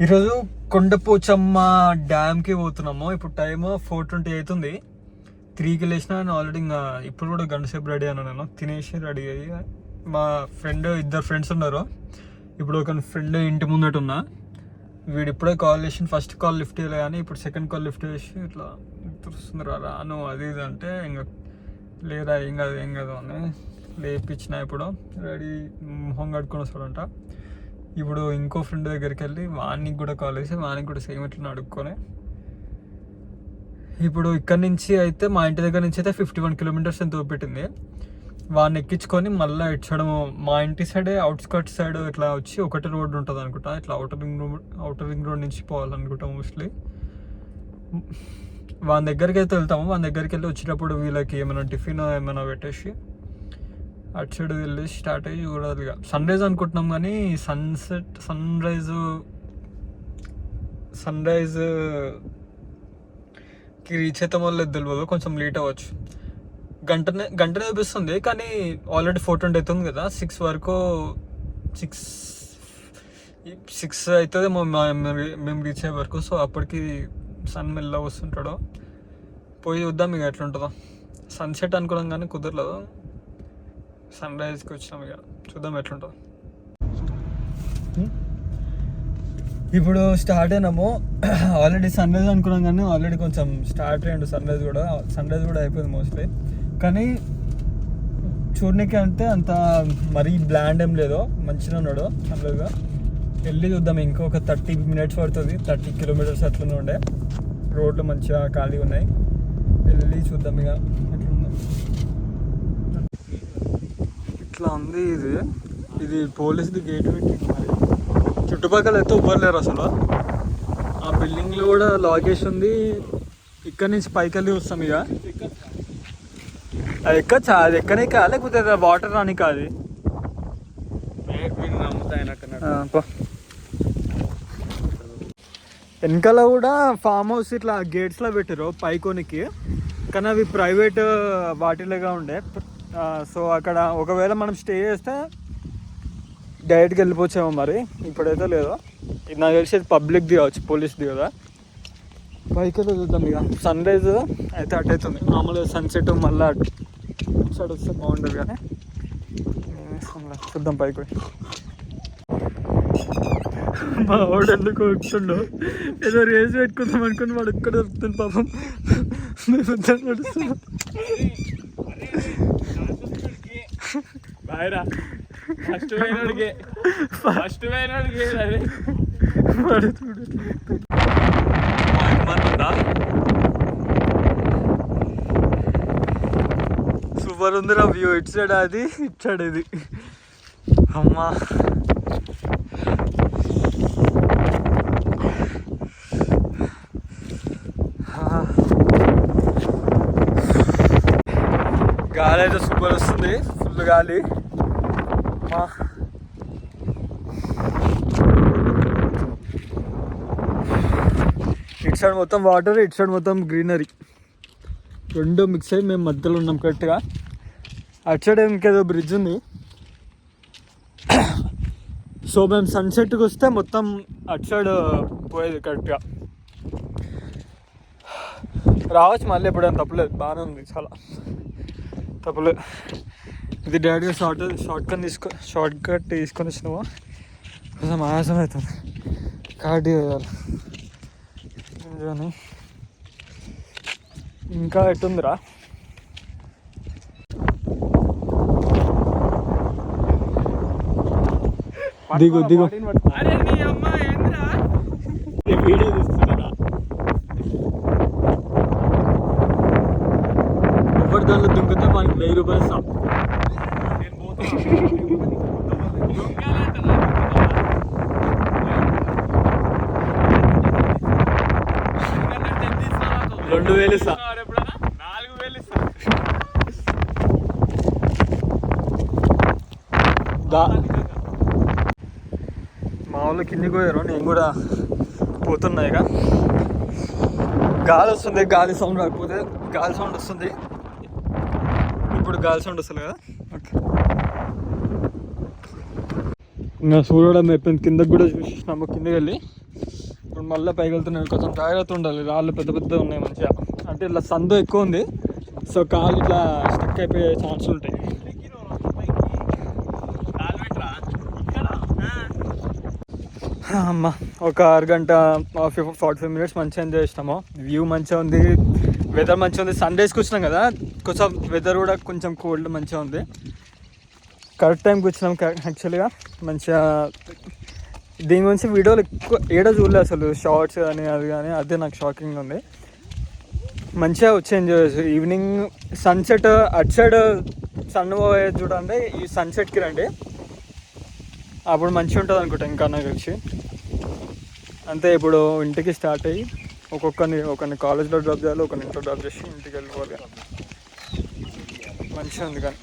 ఈరోజు కొండపోచమ్మ డ్యామ్కి పోతున్నాము. ఇప్పుడు టైం 4:20 అవుతుంది. 3కి లేచిన ఆల్రెడీ ఇంకా ఇప్పుడు కూడా గంట సేపు రెడీ అన్నా. నేను తినేసి రెడీ అయ్యి మా ఇద్దరు ఫ్రెండ్స్ ఉన్నారు. ఇప్పుడు ఒక ఫ్రెండ్ ఇంటి ముందట ఉన్నా. వీడు ఇప్పుడే కాల్ చేసి ఫస్ట్ కాల్ లిఫ్ట్ చేయలే కానీ ఇప్పుడు సెకండ్ కాల్ లిఫ్ట్ చేసి ఇట్లా తెలుస్తుంది రాను అది ఇది అంటే ఇంకా లేదా ఏం కాదు అని లేపించిన. ఇప్పుడు రెడీ మొహం కట్టుకొని వస్తాడంట. ఇప్పుడు ఇంకో ఫ్రెండ్ దగ్గరికి వెళ్ళి వానికి కూడా కాల్ చేసి వానికి కూడా సేమ్ ఇట్లా అడుక్కొని ఇప్పుడు ఇక్కడ నుంచి అయితే మా ఇంటి దగ్గర నుంచి అయితే 51 కిలోమీటర్స్ ఎంత పెట్టింది. వాడిని ఎక్కించుకొని మళ్ళీ ఇటు మా ఇంటి సైడే అవుట్స్కట్ సైడ్ ఇట్లా వచ్చి ఒకటి రోడ్ ఉంటుంది అనుకుంటా. ఇట్లా అవుటర్ రింగ్ రోడ్ నుంచి పోవాలనుకుంటా మోస్ట్లీ. వాని దగ్గరికి అయితే వెళ్తాము. వాని దగ్గరికి వెళ్ళి వచ్చేటప్పుడు వీళ్ళకి ఏమైనా టిఫిన్ ఏమైనా పెట్టేసి అటు సైడ్ వెళ్ళి స్టార్ట్ అయ్యి చూడాలి. ఇక సన్ రైజ్ అనుకుంటున్నాం కానీ సన్ రైజ్కి రీచ్ అయితే వల్ల తెలియదు, కొంచెం లేట్ అవ్వచ్చు. గంట చూపిస్తుంది కానీ ఆల్రెడీ 4:20 అవుతుంది కదా. 6 వరకు 6 అవుతుంది మేము రీచ్ అయ్యే వరకు. సో అప్పటికి సన్ మెల్లగా వస్తుంటాడు. పోయి చూద్దాం ఇక ఎట్లుంటుందో. సన్సెట్ అనుకున్నాం కానీ కుదరలేదు. సన్ రైజ్కి వచ్చినాం, ఇక చూద్దాం ఎట్లుంటుందో. ఇప్పుడు స్టార్ట్ అయినాము. ఆల్రెడీ సన్ రైజ్ అనుకున్నాం కానీ ఆల్రెడీ కొంచెం స్టార్ట్ అయ్యిండు. సన్ రైజ్ కూడా అయిపోయింది మోస్ట్లీ. కానీ చూడడానికి అంటే అంత మరీ బ్లాండ్ ఏం లేదు, మంచిగా ఉన్నాడు సన్ రైజ్గా. వెళ్ళి చూద్దాం. ఇంకొక 30 మినిట్స్ పడుతుంది. 30 కిలోమీటర్స్ అట్లనే ఉండే. రోడ్లు మంచిగా ఖాళీ ఉన్నాయి. వెళ్ళి చూద్దాం ఇక ఎట్లుందో. ఇట్లా ఉంది. ఇది పోలీసుది గేట్ పెట్టింది. మరి చుట్టుపక్కల అయితే ఉబ్బర్లేరు అసలు. ఆ బిల్డింగ్లో కూడా లాగేసి ఉంది. ఇక్కడ నుంచి పైకి వెళ్ళి వస్తాం. ఇక అది ఎక్కచ్చా? అది ఎక్కనే కా లేకపోతే వాటర్ రాని కాదు. వెనకాల కూడా ఫామ్ హౌస్ ఇట్లా గేట్స్లో పెట్టారు పైకోనికి, కానీ అవి ప్రైవేట్ వాటిలాగా ఉండే. సో అక్కడ ఒకవేళ మనం స్టే చేస్తే డైరెక్ట్గా వెళ్ళిపోవచ్చేమో. మరి ఇప్పుడైతే లేదు. ఇది నాకు తెలిసి పబ్లిక్ది కావచ్చు, పోలీస్ది కదా. పైకి అయితే చూద్దాం. ఇక సన్ రైజ్ అయితే అటు అవుతుంది. మామూలుగా సన్సెట్ మళ్ళీ అటు సైడ్ వస్తే బాగుంటుంది కానీ చూద్దాం పైకి. మా వాడు ఎందుకు వస్తుండో ఏదో రేస్ పెట్టుకుందాం అనుకుని వాడు ఒక్కడ దొరుకుతుంది పాపం. మేము ఇద్దరు నడుస్తున్నాం. బాయ్రా ఫస్ట్ పోయినోడికి అది వాడు చూడట్లేదు. సూపర్ ఉందిరా వ్యూ. ఇటు సైడ్ అది, ఇటు సైడ్ ఇది. అమ్మా గాలి అయితే సూపర్ వస్తుంది, ఫుల్ గాలి. ఇటు సైడ్ మొత్తం వాటర్, ఇటు సైడ్ మొత్తం గ్రీనరీ, రెండు మిక్స్ అయ్యి మేము మధ్యలో ఉన్నాం కరెక్ట్గా. అటు సైడ్ ఇంకేదో బ్రిడ్జ్ ఉంది. సో మేము సన్సెట్కి వస్తే మొత్తం అటు సైడ్ పోయేది కరెక్ట్గా. రావచ్చు మళ్ళీ ఎప్పుడైనా, తప్పలేదు. బాగానే ఉంది, చాలా తప్పలేదు. ఇది డాడీగా షార్ట్ కట్ తీసుకొని వచ్చినాము. కొంచెం ఆయాసం అవుతుంది, కార్డియో చేయాలి. ఇంకా ఎట్టుందిరా? దిగు వీడియో తీస్తున్నా. ఎవరి దానిలో దుంగితే మనకి 1000 రూపాయలు ఇస్తాం. $2000 మా వాళ్ళు కిందికి పోయారు, నేను కూడా పోతున్నా. ఇక గాలి వస్తుంది, గాలి సౌండ్ రాకపోతే గాలి సౌండ్ వస్తుంది. ఇప్పుడు గాలి సౌండ్ వస్తుంది కదా. ఓకే, ఇంకా చూడడం అయిపోయింది. కిందకి కూడా చూసినాము. కిందకి వెళ్ళి ఇప్పుడు మళ్ళీ పైకి వెళ్తున్నాను, కొంచెం జాగ్రత్త ఉండాలి, రాళ్ళు పెద్ద పెద్ద ఉన్నాయి మంచిగా. అంటే ఇట్లా సందు ఎక్కువ ఉంది, సో కాళ్ళు ఇట్లా స్టక్ అయిపోయే ఛాన్స్ ఉంటాయి. అమ్మ ఒక అరగంట 45 minutes మంచిగా ఎంజాయ్ చేసినాము. వ్యూ మంచిగా ఉంది, వెదర్ మంచిగా ఉంది. సండేస్కి వచ్చినాం కదా, కొంచెం వెదర్ కూడా కొంచెం కోల్డ్ మంచిగా ఉంది. కరెక్ట్ టైంకి వచ్చినాం యాక్చువల్గా. మంచిగా దీని గురించి వీడియోలు ఎక్కువ ఏడా చూడలేదు అసలు, షార్ట్స్ కానీ అది కానీ. అదే నాకు షాకింగ్ ఉంది. మంచిగా వచ్చి ఎంజాయ్ చేసి ఈవినింగ్ సన్సెట్ అటు సైడ్ సన్ పోయేది చూడండి, ఈ సన్సెట్కి రండి, అప్పుడు మంచిగా ఉంటుంది అనుకుంటా. ఇంకా నాకు వచ్చి అంతే. ఇప్పుడు ఇంటికి స్టార్ట్ అయ్యి ఒకరిని కాలేజ్లో డ్రాప్ చేయాలి, ఒకరిని ఇంట్లో డ్రాప్ చేసి ఇంటికి వెళ్ళిపోవాలి. మంచిగా ఉంది కానీ